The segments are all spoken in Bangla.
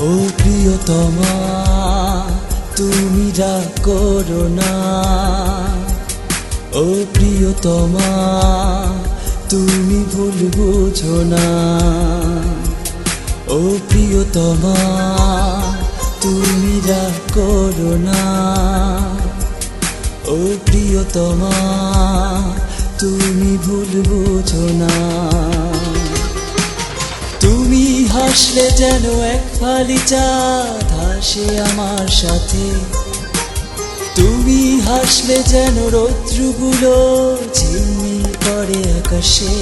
ও প্রিয়তমা তুমি রাগ করো না, ও প্রিয়তমা তুমি ভুল বুঝো না, ও প্রিয়তমা তুমি রাগ করো না, ও প্রিয়তমা তুমি ভুল বুঝো না। তুমি হাসলে যেন এক ফালি চাঁদ হাসে আমার সাথে, তুমি হাসলে যেন রৌদ্রগুলো ঝিলমিল করে আকাশে।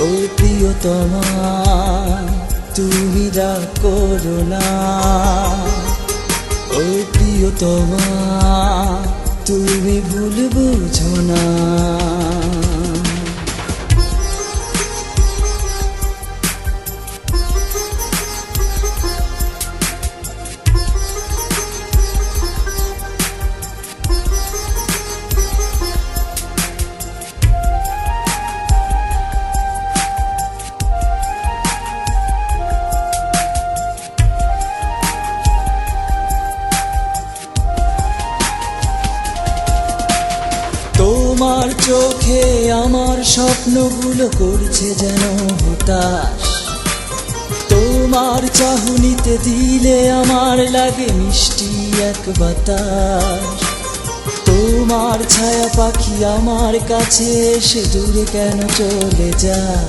ও প্রিয়তমা তুমি রাগ করো না, ও প্রিয়তমা তুমি ভুল বুঝো না। তোমার চোখে আমার স্বপ্নগুলো করছে যেন হতাশ, তোমার চাহনিতে দিলে আমার লাগে মিষ্টি এক বাতাস। তোমার ছায়া পাখি আমার কাছে এসে দূরে কেন চলে যায়,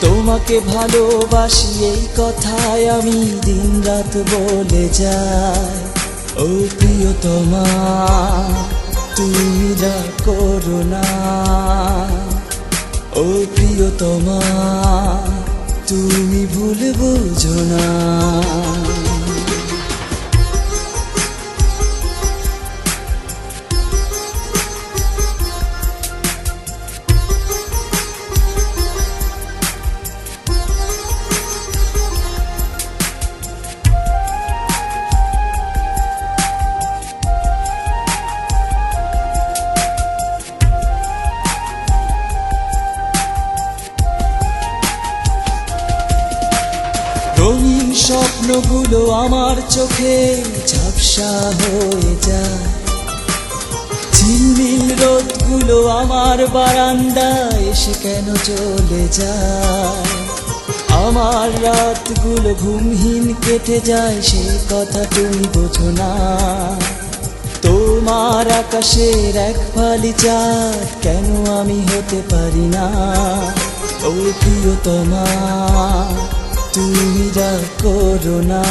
তোমাকে ভালোবাসি এই কথায় আমি দিন রাত বলে যাই। ও প্রিয়তমা তুমি রাগ করো না, ও প্রিয়তমা তুমি ভুল বুঝো না। রঙিন স্বপ্নগুলো আমার চোখে ঝাপসা হয়ে যায়, ঝিলমিল রোদগুলো আমার বারান্দায় এসে কেন চলে যায়। আমার রাতগুলো ঘুমহীন কেটে যায় সে কথা তুমি বোঝো না, তোমার আকাশের এক ফালি চাঁদ কেন আমি হতে পারি না। ও প্রিয়তমা তুমি রাগ করো না,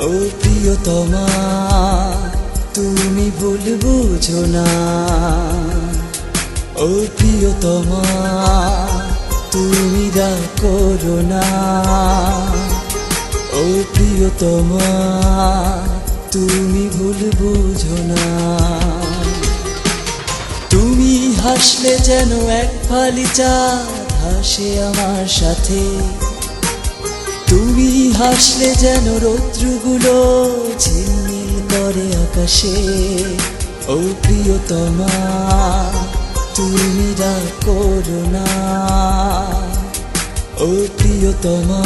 ও প্রিয়তমা তুমি ভুল বুঝো না, ও প্রিয়তমা তুমি রাগ করো না, ও প্রিয়তমা তুমি ভুল বুঝো না। তুমি হাসলে যেন এক ফালি চাঁদ হাসে আমার সাথে, তুমি হাসলে যেন রৌদ্রগুলো ঝিলমিল করে আকাশে। ও প্রিয়তমা তুমি রাগ করো না, ও প্রিয়তমা